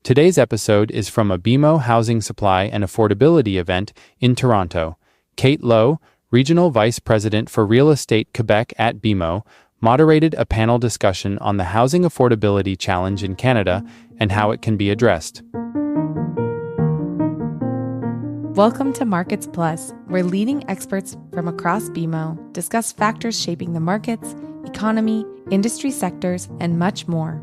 Today's episode is from a BMO Housing Supply and Affordability event in Toronto. Kate Lowe, Regional Vice President for Real Estate Quebec at BMO, moderated a panel discussion on the housing affordability challenge in Canada and how it can be addressed. Welcome to Markets Plus, where leading experts from across BMO discuss factors shaping the markets, economy, industry sectors, and much more.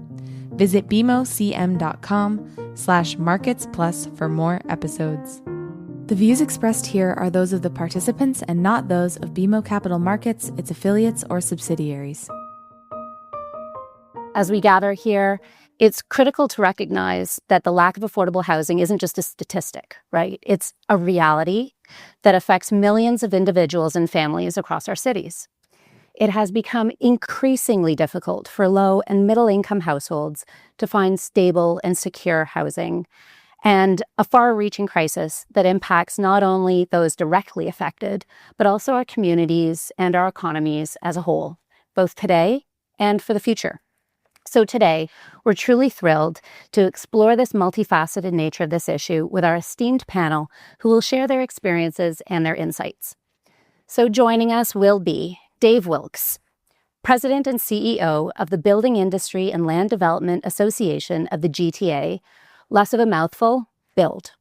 Visit bmocm.com/marketsplus for more episodes. The views expressed here are those of the participants and not those of BMO Capital Markets, its affiliates, or subsidiaries. As we gather here, it's critical to recognize that the lack of affordable housing isn't just a statistic, right? It's a reality that affects millions of individuals and families across our cities. It has become increasingly difficult for low and middle-income households to find stable and secure housing, and a far-reaching crisis that impacts not only those directly affected, but also our communities and our economies as a whole, both today and for the future. So today, we're truly thrilled to explore this multifaceted nature of this issue with our esteemed panel, who will share their experiences and their insights. So joining us will be Dave Wilkes, President and CEO of the Building Industry and Land Development Association of the GTA, less of a mouthful, BUILD.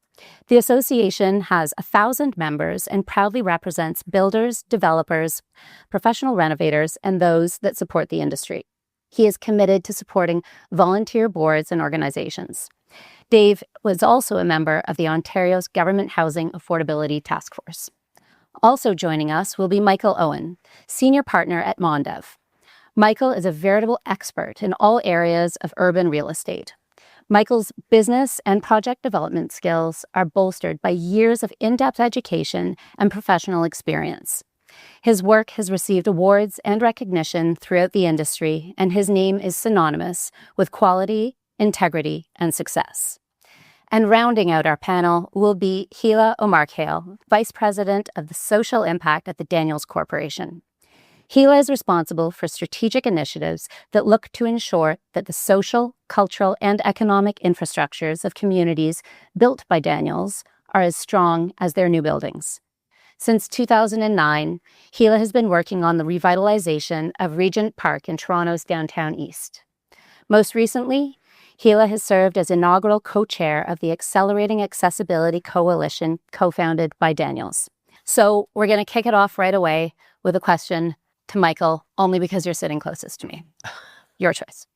The association has 1,000 members and proudly represents builders, developers, professional renovators, and those that support the industry. He is committed to supporting volunteer boards and organizations. Dave was also a member of the Ontario's Government Housing Affordability Task Force. Also joining us will be Michael Owen, Senior Partner at Mondev. Michael is a veritable expert in all areas of urban real estate. Michael's business and project development skills are bolstered by years of in-depth education and professional experience. His work has received awards and recognition throughout the industry, and his name is synonymous with quality, integrity, and success. And rounding out our panel will be Heela Omarkhail, Vice President of the Social Impact at the Daniels Corporation. Heela is responsible for strategic initiatives that look to ensure that the social, cultural, and economic infrastructures of communities built by Daniels are as strong as their new buildings. Since 2009, Heela has been working on the revitalization of Regent Park in Toronto's downtown east. Most recently, Heela has served as inaugural co-chair of the Accelerating Accessibility Coalition, co-founded by Daniels. So we're going to kick it off right away with a question to Michael, only because you're sitting closest to me. Your choice.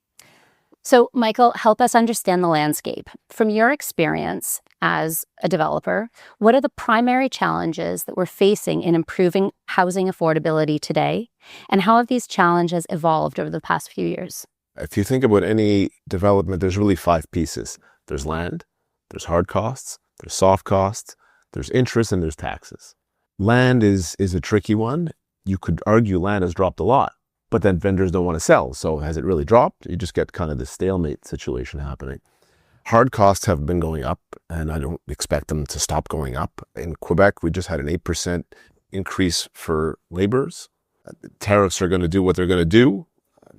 So Michael, help us understand the landscape. From your experience as a developer, what are the primary challenges that we're facing in improving housing affordability today? And how have these challenges evolved over the past few years? If you think about any development, there's really 5 pieces. There's land, there's hard costs, there's soft costs, there's interest, and there's taxes. Land is a tricky one. You could argue land has dropped a lot, but then vendors don't want to sell. So has it really dropped? You just get kind of this stalemate situation happening. Hard costs have been going up, and I don't expect them to stop going up. In Quebec, we just had an 8% increase for laborers. Tariffs are going to do what they're going to do.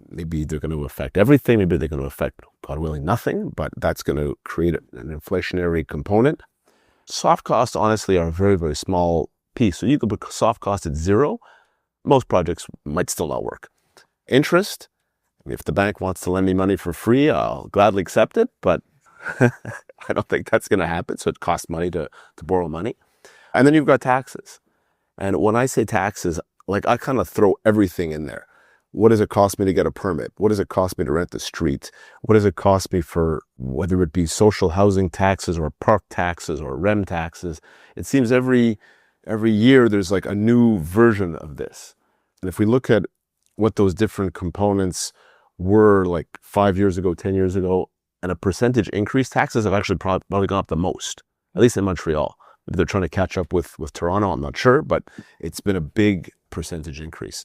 Maybe they're going to affect everything. Maybe they're going to affect, God willing, nothing, but that's going to create an inflationary component. Soft costs, honestly, are a very, very small piece. So you could put soft costs at 0. Most projects might still not work. Interest, if the bank wants to lend me money for free, I'll gladly accept it, but I don't think that's going to happen. So it costs money to borrow money. And then you've got taxes. And when I say taxes, like I kind of throw everything in there. What does it cost me to get a permit? What does it cost me to rent the street? What does it cost me for whether it be social housing taxes or park taxes or REM taxes? It seems every year there's like a new version of this. And if we look at what those different components were like 5 years ago, 10 years ago, and a percentage increase, taxes have actually probably gone up the most, at least in Montreal. Maybe they're trying to catch up with Toronto, I'm not sure, but it's been a big percentage increase.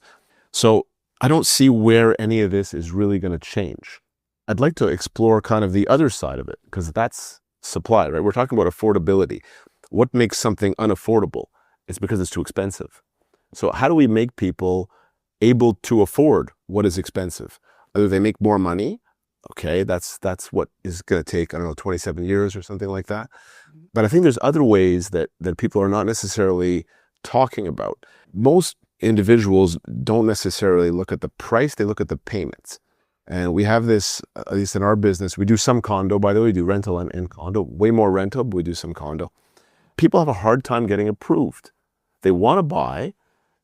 So I don't see where any of this is really going to change. I'd like to explore kind of the other side of it, because that's supply, right? We're talking about affordability. What makes something unaffordable? It's because it's too expensive. So how do we make people able to afford what is expensive? Either they make more money Okay, that's what is going to take, I don't know, 27 years or something like that. But I think there's other ways that people are not necessarily talking about. Most individuals don't necessarily look at the price, they look at the payments. And we have this, at least in our business, we do some condo, by the way, we do rental and condo, way more rental, but we do some condo. People have a hard time getting approved. They want to buy,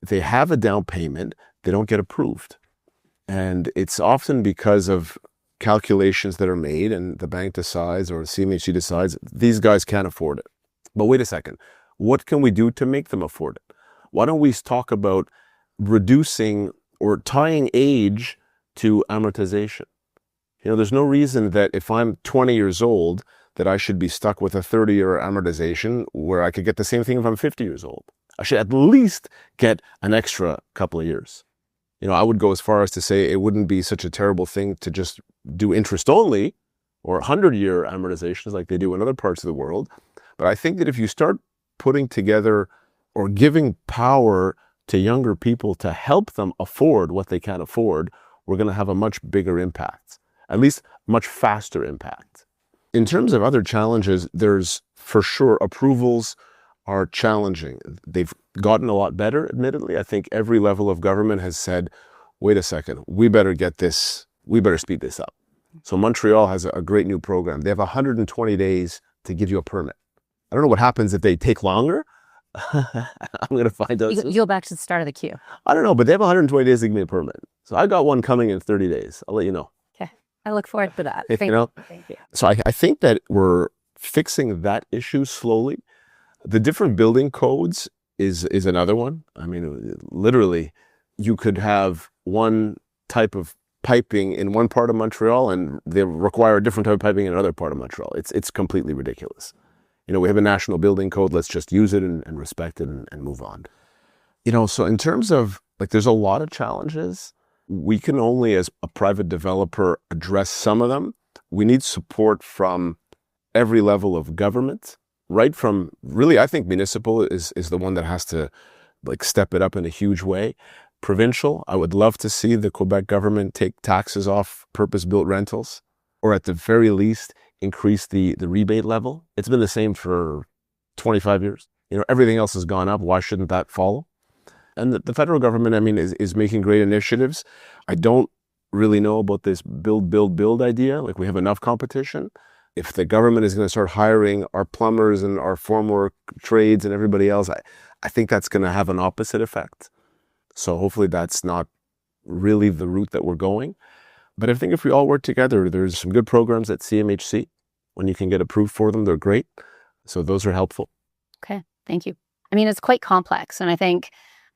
they have a down payment, they don't get approved. And it's often because of calculations that are made and the bank decides or CMHC decides these guys can't afford it. But wait a second, what can we do to make them afford it? Why don't we talk about reducing or tying age to amortization? There's no reason that if I'm 20 years old that I should be stuck with a 30-year amortization where I could get the same thing if I'm 50 years old. I should at least get an extra couple of years. I would go as far as to say it wouldn't be such a terrible thing to just do interest only or 100-year amortizations like they do in other parts of the world. But I think that if you start putting together or giving power to younger people to help them afford what they can't afford, we're going to have a much bigger impact, at least much faster impact. In terms of other challenges, there's for sure approvals are challenging. They've gotten a lot better, admittedly. I think every level of government has said, wait a second, we better get this, we better speed this up. So Montreal has a great new program. They have 120 days to give you a permit. I don't know what happens if they take longer. I'm going to find out. You go back to the start of the queue. I don't know, but they have 120 days to give me a permit. So I got one coming in 30 days. I'll let you know. Okay. I look forward to that. Thank you. So I think that we're fixing that issue slowly. The different building codes is another one. I mean, literally, you could have one type of piping in one part of Montreal and they require a different type of piping in another part of Montreal. It's completely ridiculous. We have a national building code. Let's just use it and respect it and move on. So in terms of, there's a lot of challenges. We can only, as a private developer, address some of them. We need support from every level of government. Right from, really, I think municipal is the one that has to step it up in a huge way. Provincial, I would love to see the Quebec government take taxes off purpose-built rentals, or at the very least, increase the rebate level. It's been the same for 25 years. Everything else has gone up. Why shouldn't that follow? And the federal government, is making great initiatives. I don't really know about this build idea. We have enough competition. If the government is going to start hiring our plumbers and our formwork trades and everybody else, I think that's going to have an opposite effect. So hopefully that's not really the route that we're going. But I think if we all work together, there's some good programs at CMHC. When you can get approved for them, they're great. So those are helpful. Okay, thank you. It's quite complex. And I think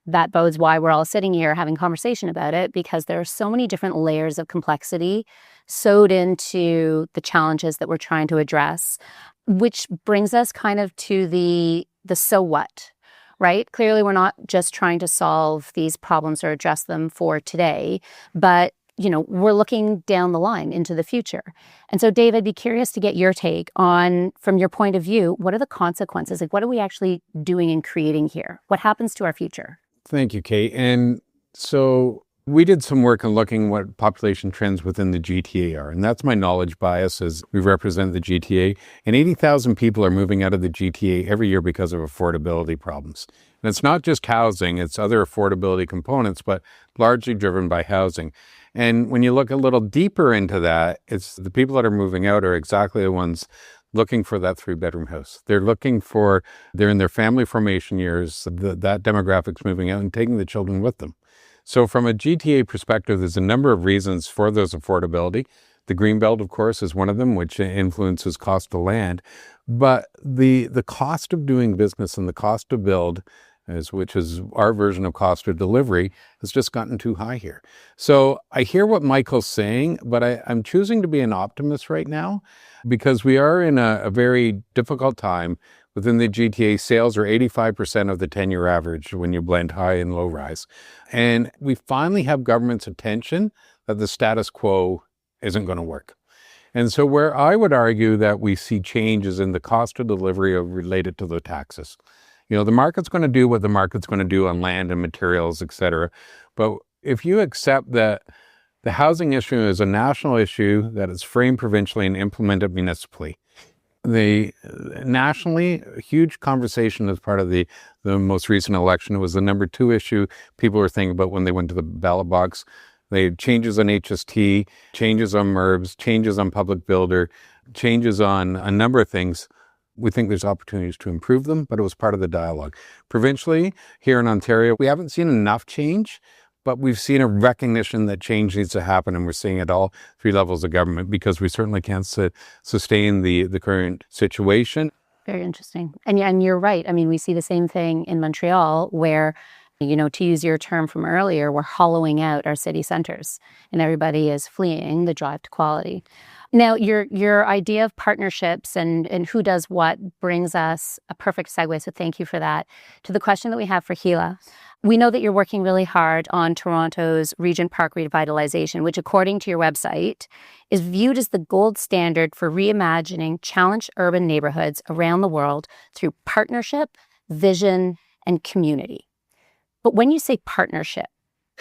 that bodes why we're all sitting here having conversation about it, because there are so many different layers of complexity sewed into the challenges that we're trying to address, which brings us kind of to the so what, right? Clearly, we're not just trying to solve these problems or address them for today, but we're looking down the line into the future. And so, Dave, I'd be curious to get your take on, from your point of view, what are the consequences? What are we actually doing and creating here? What happens to our future? Thank you, Kate. And so we did some work on looking what population trends within the GTA are. And that's my knowledge bias as we represent the GTA. And 80,000 people are moving out of the GTA every year because of affordability problems. And it's not just housing, it's other affordability components, but largely driven by housing. And when you look a little deeper into that, it's the people that are moving out are exactly the ones looking for that 3-bedroom house. They're in their family formation years, that demographic's moving out and taking the children with them. So from a GTA perspective, there's a number of reasons for those affordability. The Greenbelt, of course, is one of them, which influences cost of land. But the cost of doing business and the cost to build, which is our version of cost of delivery, has just gotten too high here. So I hear what Michael's saying, but I'm choosing to be an optimist right now because we are in a very difficult time. Within the GTA, sales are 85% of the 10-year average when you blend high and low rise. And we finally have government's attention that the status quo isn't going to work. And so where I would argue that we see changes in the cost of delivery related to the taxes. The market's going to do what the market's going to do on land and materials, et cetera. But if you accept that The housing issue is a national issue that is framed provincially and implemented municipally. Nationally, a huge conversation as part of the most recent election. It was the number 2 issue people were thinking about when they went to the ballot box. They had changes on HST, changes on MERBs, changes on public builder, changes on a number of things. We think there's opportunities to improve them, but it was part of the dialogue. Provincially, here in Ontario, we haven't seen enough change, but we've seen a recognition that change needs to happen, and we're seeing it all 3 levels of government, because we certainly can't sustain the current situation. Very interesting. And you're right. I mean, we see the same thing in Montreal where, to use your term from earlier, we're hollowing out our city centers and everybody is fleeing the drive to quality. Now, your idea of partnerships and who does what brings us a perfect segue, so thank you for that, to the question that we have for Heela. We know that you're working really hard on Toronto's Regent Park revitalization, which, according to your website, is viewed as the gold standard for reimagining challenged urban neighborhoods around the world through partnership, vision, and community. But when you say partnership,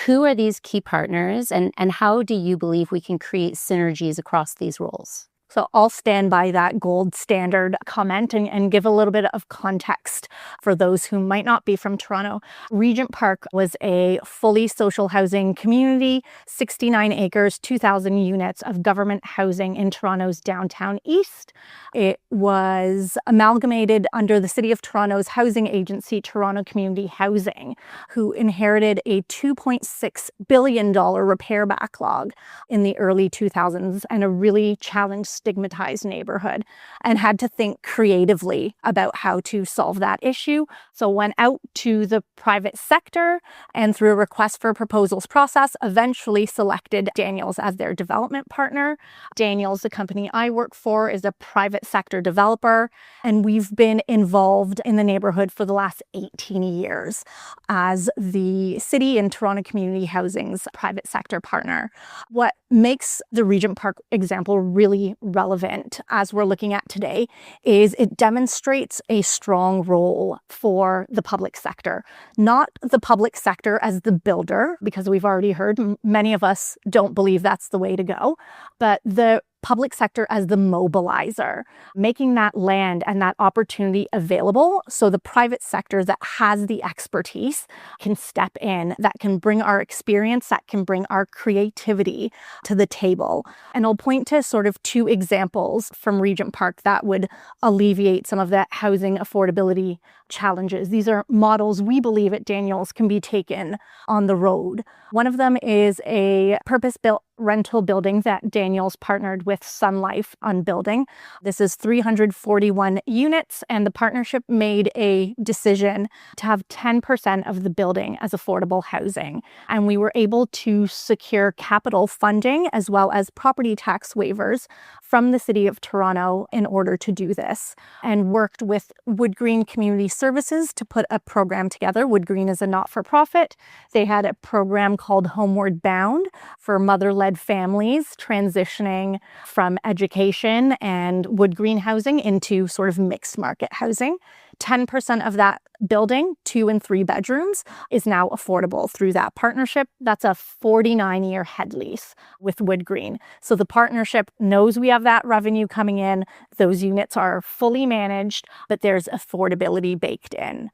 who are these key partners, and how do you believe we can create synergies across these roles? So I'll stand by that gold standard comment and give a little bit of context for those who might not be from Toronto. Regent Park was a fully social housing community, 69 acres, 2,000 units of government housing in Toronto's downtown east. It was amalgamated under the City of Toronto's housing agency, Toronto Community Housing, who inherited a $2.6 billion repair backlog in the early 2000s and a really challenged, stigmatized neighborhood, and had to think creatively about how to solve that issue. So went out to the private sector and through a request for proposals process, eventually selected Daniels as their development partner. Daniels, the company I work for, is a private sector developer, and we've been involved in the neighborhood for the last 18 years as the city and Toronto Community Housing's private sector partner. What makes the Regent Park example really relevant as we're looking at today is it demonstrates a strong role for the public sector. Not the public sector as the builder, because we've already heard many of us don't believe that's the way to go, but the public sector as the mobilizer, making that land and that opportunity available so the private sector that has the expertise can step in, that can bring our experience, that can bring our creativity to the table. And I'll point to sort of 2 examples from Regent Park that would alleviate some of that housing affordability challenges. These are models we believe at Daniels can be taken on the road. One of them is a purpose-built rental building that Daniels partnered with Sun Life on building. This is 341 units, and the partnership made a decision to have 10% of the building as affordable housing. And we were able to secure capital funding as well as property tax waivers from the City of Toronto in order to do this, and worked with Wood Green Community Services to put a program together. Wood Green is a not-for-profit. They had a program called Homeward Bound for mother-led families transitioning from education and Wood Green housing into sort of mixed market housing. 10% of that building, 2 and 3 bedrooms, is now affordable through that partnership. That's a 49-year head lease with Wood Green. So the partnership knows we have that revenue coming in. Those units are fully managed, but there's affordability baked in.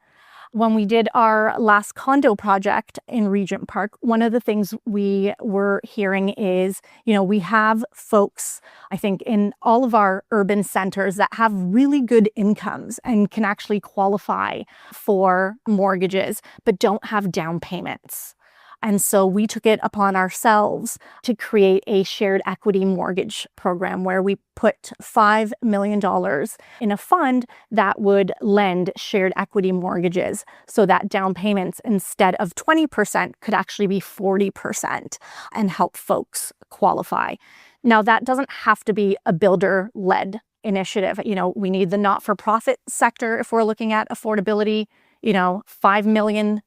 When we did our last condo project in Regent Park, one of the things we were hearing is, we have folks, I think, in all of our urban centers that have really good incomes and can actually qualify for mortgages, but don't have down payments. And so we took it upon ourselves to create a shared equity mortgage program where we put $5 million in a fund that would lend shared equity mortgages so that down payments, instead of 20%, could actually be 40% and help folks qualify. Now, that doesn't have to be a builder-led initiative. We need the not-for-profit sector if we're looking at affordability. $5 million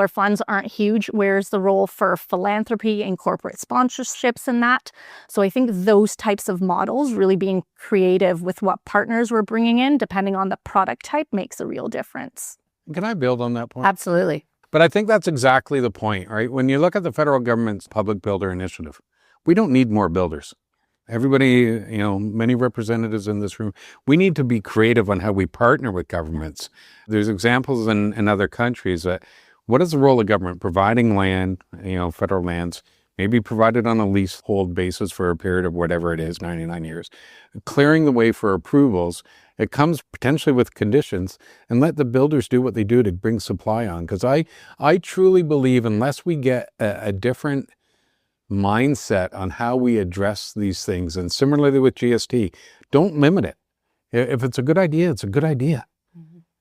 funds aren't huge. Where's the role for philanthropy and corporate sponsorships in that? So I think those types of models, really being creative with what partners we're bringing in, depending on the product type, makes a real difference. Can I build on that point? Absolutely. But I think that's exactly the point, right? When you look at the federal government's public builder initiative, We don't need more builders. Everybody, many representatives in this room, we need to be creative on how we partner with governments. There's examples in other countries that what is the role of government? Providing land, federal lands, maybe provided on a leasehold basis for a period of whatever it is, 99 years. Clearing the way for approvals. It comes potentially with conditions, and let the builders do what they do to bring supply on. Because I truly believe unless we get a different mindset on how we address these things, and similarly with GST, don't limit it. If it's a good idea, it's a good idea.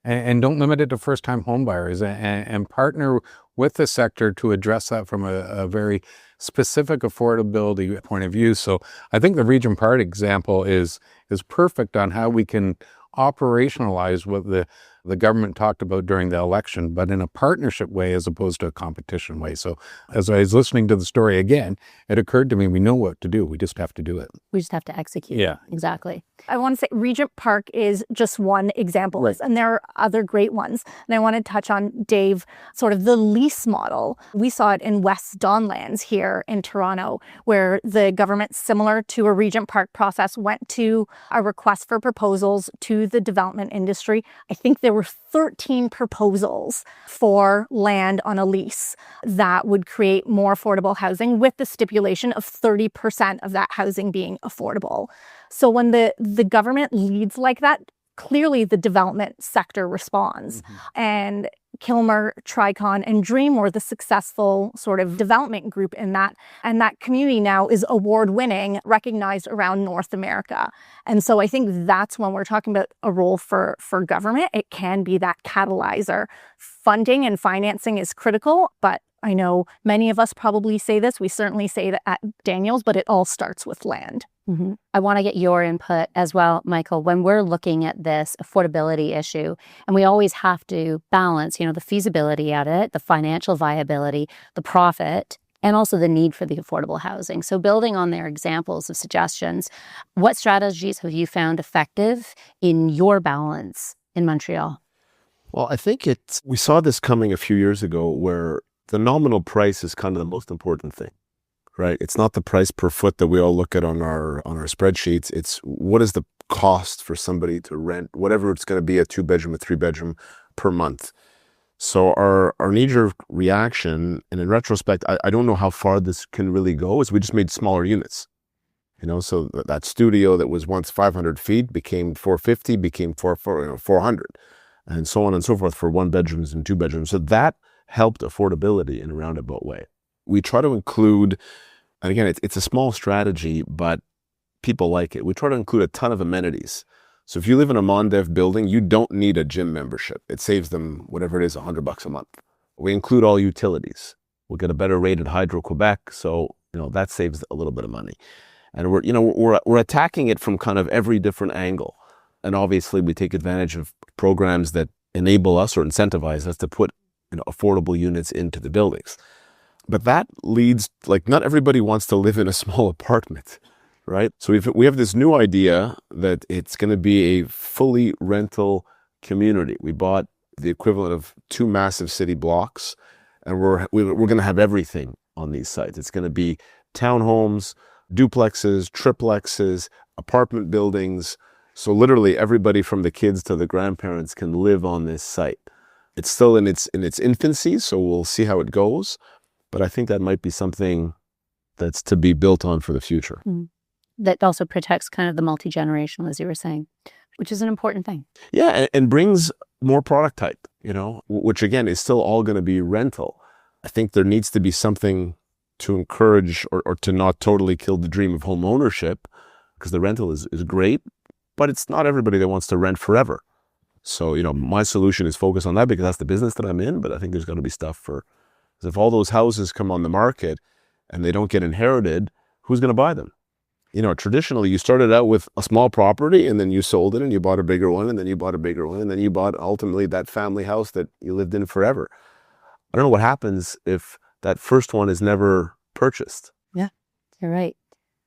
And don't limit it to first-time home buyers, and partner with the sector to address that from a very specific affordability point of view. So I think the Region Park example is perfect on how we can operationalize what the government talked about during the election, but in a partnership way as opposed to a competition way. So as I was listening to the story again, it occurred to me, we know what to do. We just have to do it. We just have to execute. Yeah. Exactly. I want to say Regent Park is just one example, Right. and there are other great ones. And I want to touch on, Dave, sort of the lease model. We saw it in West Donlands here in Toronto, where the government, similar to a Regent Park process, went to a request for proposals to the development industry. I think there were 13 proposals for land on a lease that would create more affordable housing, with the stipulation of 30% of that housing being affordable. So when the government leads like that, clearly the development sector responds. And Kilmer, Tricon, and Dream were the successful sort of development group in that. And that community now is award-winning, recognized around North America. And so I think that's when we're talking about a role for government. It can be that catalyzer. Funding and financing is critical, but I know many of us probably say this. We certainly say that at Daniels, but it all starts with land. I want to get your input as well, Michael, when we're looking at this affordability issue, and we always have to balance, the feasibility at it, the financial viability, the profit, and also the need for the affordable housing. So building on their examples of suggestions, what strategies have you found effective in your balance in Montreal? Well, I think we saw this coming a few years ago, where the nominal price is kind of the most important thing. Right? It's not the price per foot that we all look at on our spreadsheets. It's what is the cost for somebody to rent, whatever it's going to be, a 2-bedroom, a 3-bedroom per month. So our knee-jerk reaction, and in retrospect, I don't know how far this can really go, is we just made smaller units. So that studio that was once 500 feet became 450, became 400, and so on and so forth for 1-bedrooms and 2-bedrooms. So that helped affordability in a roundabout way. We try to include, and again, it's a small strategy, but people like it. We try to include a ton of amenities. So if you live in a Mondev building, you don't need a gym membership. It saves them whatever it is, $100 a month. We include all utilities. We'll get a better rate at Hydro Quebec, so that saves a little bit of money. And we're attacking it from kind of every different angle. And obviously, we take advantage of programs that enable us or incentivize us to put affordable units into the buildings. But that leads, not everybody wants to live in a small apartment, right? So we have this new idea that it's going to be a fully rental community. We bought the equivalent of 2 massive city blocks, and we're going to have everything on these sites. It's going to be townhomes, duplexes, triplexes, apartment buildings. So literally everybody from the kids to the grandparents can live on this site. It's still in its infancy, so we'll see how it goes. But I think that might be something that's to be built on for the future. That also protects kind of the multi-generational, as you were saying, which is an important thing. Yeah, and brings more product type, which again is still all going to be rental. I think there needs to be something to encourage or to not totally kill the dream of home ownership, because the rental is great, but it's not everybody that wants to rent forever. So, my solution is focus on that because that's the business that I'm in, but I think there's got to be stuff because if all those houses come on the market and they don't get inherited, who's going to buy them? Traditionally, you started out with a small property and then you sold it and you bought a bigger one and then you bought a bigger one and then you bought ultimately that family house that you lived in forever. I don't know what happens if that first one is never purchased. Yeah, you're right.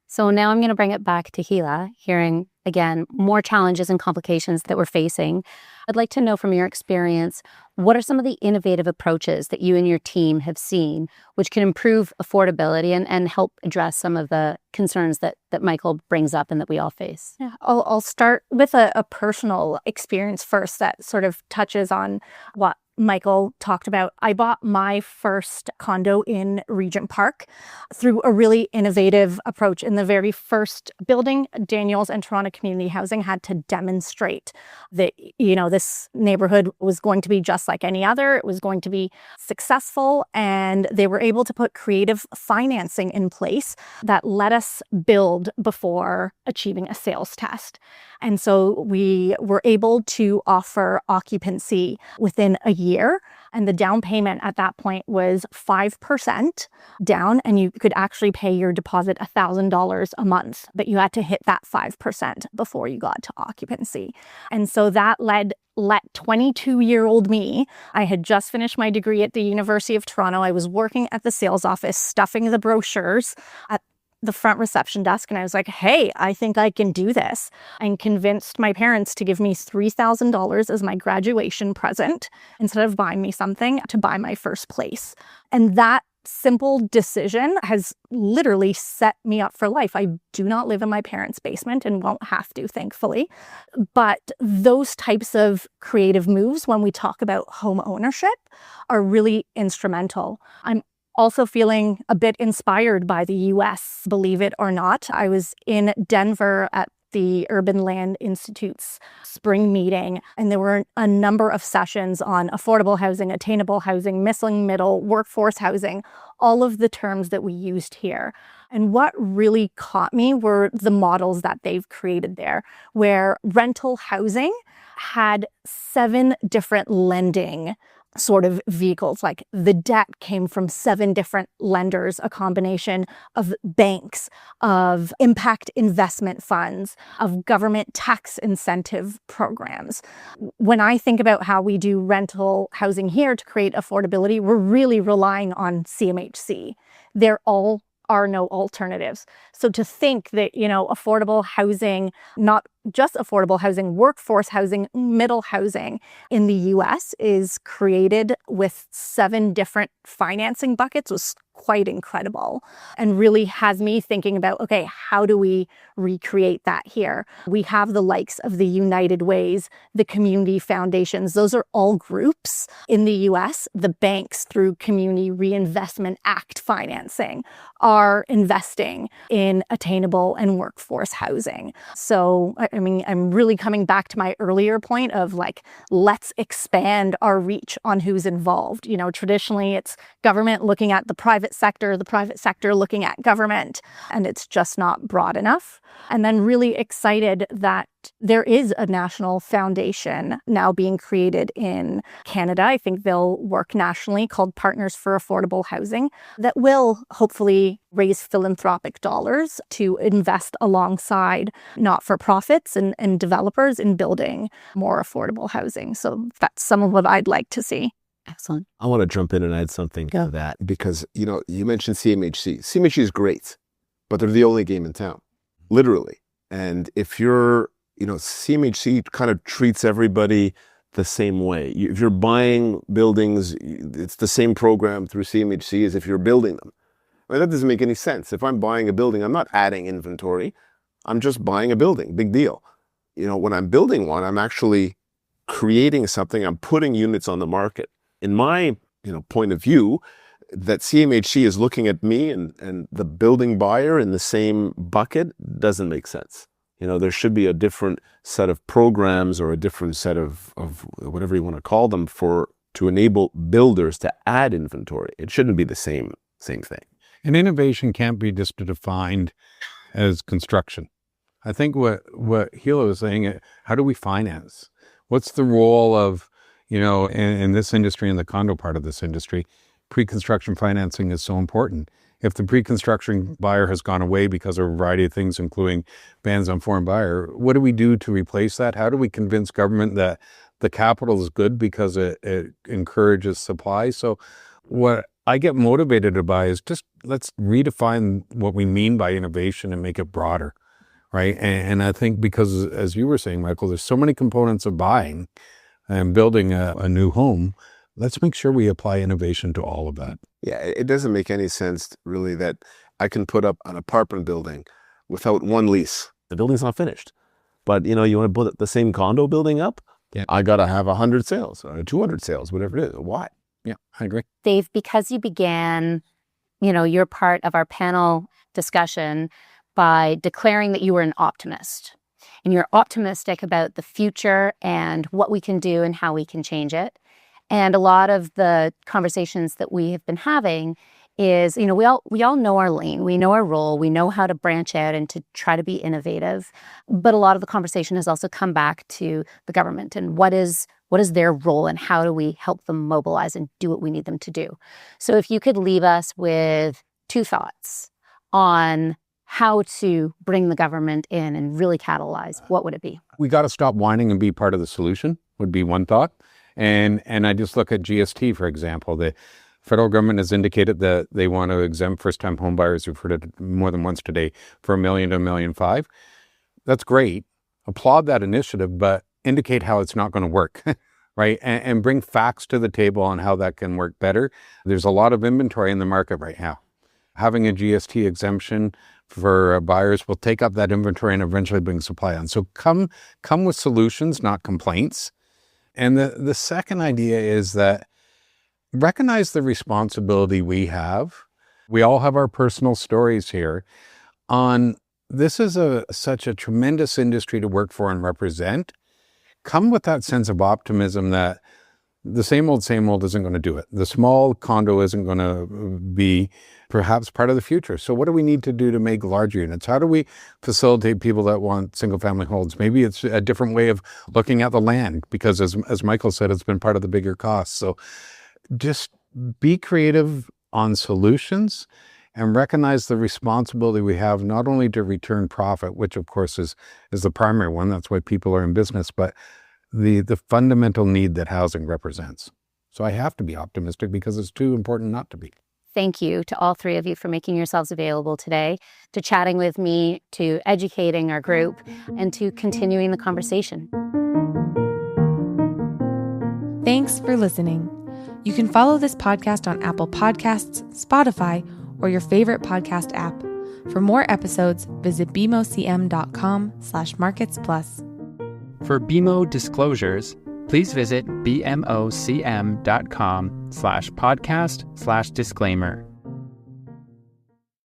So now I'm going to bring it back to Heela, hearing, again, more challenges and complications that we're facing. I'd like to know from your experience, what are some of the innovative approaches that you and your team have seen which can improve affordability and help address some of the concerns that Michael brings up and that we all face? Yeah, I'll start with a personal experience first that sort of touches on what Michael talked about. I bought my first condo in Regent Park through a really innovative approach. In the very first building, Daniels and Toronto Community Housing had to demonstrate that, this neighborhood was going to be just like any other. It was going to be successful, and they were able to put creative financing in place that let us build before achieving a sales test. And so we were able to offer occupancy within a year. And the down payment at that point was 5% down, and you could actually pay your deposit $1,000 a month, but you had to hit that 5% before you got to occupancy. And so that let 22-year-old me, I had just finished my degree at the University of Toronto. I was working at the sales office, stuffing the brochures at the front reception desk, and I was like, hey, I think I can do this, and convinced my parents to give me $3,000 as my graduation present instead of buying me something, to buy my first place. And that simple decision has literally set me up for life. I do not live in my parents' basement and won't have to, thankfully. But those types of creative moves, when we talk about home ownership, are really instrumental. I'm also feeling a bit inspired by the US, believe it or not. I was in Denver at the Urban Land Institute's spring meeting, and there were a number of sessions on affordable housing, attainable housing, missing middle, workforce housing, all of the terms that we used here. And what really caught me were the models that they've created there, where rental housing had 7 different lending sort of vehicles. Like the debt came from 7 different lenders, a combination of banks, of impact investment funds, of government tax incentive programs. When I think about how we do rental housing here to create affordability, we're really relying on CMHC. There are no alternatives. So to think that, affordable housing, not just affordable housing, workforce housing, middle housing in the US is created with 7 different financing buckets was quite incredible, and really has me thinking about, okay, how do we recreate that here? We have the likes of the United Ways, the community foundations. Those are all groups in the US. The banks, through Community Reinvestment Act financing, are investing in attainable and workforce housing. So, I'm really coming back to my earlier point of let's expand our reach on who's involved. Traditionally it's government looking at the private sector looking at government, and it's just not broad enough. And then really excited that there is a national foundation now being created in Canada. I think they'll work nationally, called Partners for Affordable Housing, that will hopefully raise philanthropic dollars to invest alongside not-for-profits and developers in building more affordable housing. So that's some of what I'd like to see. Excellent. I want to jump in and add something to that, because, you mentioned CMHC. CMHC is great, but they're the only game in town, literally. And if you're, CMHC kind of treats everybody the same way. If you're buying buildings, it's the same program through CMHC as if you're building them. That doesn't make any sense. If I'm buying a building, I'm not adding inventory. I'm just buying a building. Big deal. When I'm building one, I'm actually creating something. I'm putting units on the market. In my point of view, that CMHC is looking at me and the building buyer in the same bucket doesn't make sense. There should be a different set of programs, or a different set of whatever you want to call them, to enable builders to add inventory. It shouldn't be the same thing. And innovation can't be just defined as construction. I think what Heela was saying, how do we finance? What's the role of, in this industry, in the condo part of this industry, pre-construction financing is so important. If the pre-construction buyer has gone away because of a variety of things, including bans on foreign buyer, what do we do to replace that? How do we convince government that the capital is good because it encourages supply? So what I get motivated by is just let's redefine what we mean by innovation and make it broader, right? And I think because, as you were saying, Michael, there's so many components of buying. and building a new home, let's make sure we apply innovation to all of that. Yeah, it doesn't make any sense really that I can put up an apartment building without one lease. The building's not finished. But, you want to put the same condo building up? Yeah. I got to have 100 sales or 200 sales, whatever it is. Why? Yeah, I agree. Dave, because you began, you're part of our panel discussion by declaring that you were an optimist. And you're optimistic about the future and what we can do and how we can change it. And a lot of the conversations that we have been having is, we all know our lane, we know our role, we know how to branch out and to try to be innovative. But a lot of the conversation has also come back to the government and what is their role and how do we help them mobilize and do what we need them to do. So if you could leave us with 2 thoughts on how to bring the government in and really catalyze, what would it be? We got to stop whining and be part of the solution would be one thought. And I just look at GST, for example. The federal government has indicated that they want to exempt first-time home buyers, we've heard it more than once today, for $1 million to $1.5 million. That's great. Applaud that initiative, but indicate how it's not going to work, right? And bring facts to the table on how that can work better. There's a lot of inventory in the market right now. Having a GST exemption for buyers will take up that inventory and eventually bring supply on. So come with solutions, not complaints. And the second idea is that recognize the responsibility we have. We all have our personal stories here on this is such a tremendous industry to work for and represent. Come with that sense of optimism that the same old isn't going to do it. The small condo isn't going to be perhaps part of the future. So what do we need to do to make larger units? How do we facilitate people that want single family homes? Maybe it's a different way of looking at the land because as Michael said, it's been part of the bigger costs. So just be creative on solutions and recognize the responsibility we have not only to return profit, which of course is the primary one. That's why people are in business, but the fundamental need that housing represents. So I have to be optimistic because it's too important not to be. Thank you to all 3 of you for making yourselves available today, to chatting with me, to educating our group, and to continuing the conversation. Thanks for listening. You can follow this podcast on Apple Podcasts, Spotify, or your favorite podcast app. For more episodes, visit bmocm.com/marketsplus. For BMO disclosures, please visit bmocm.com/podcast/disclaimer.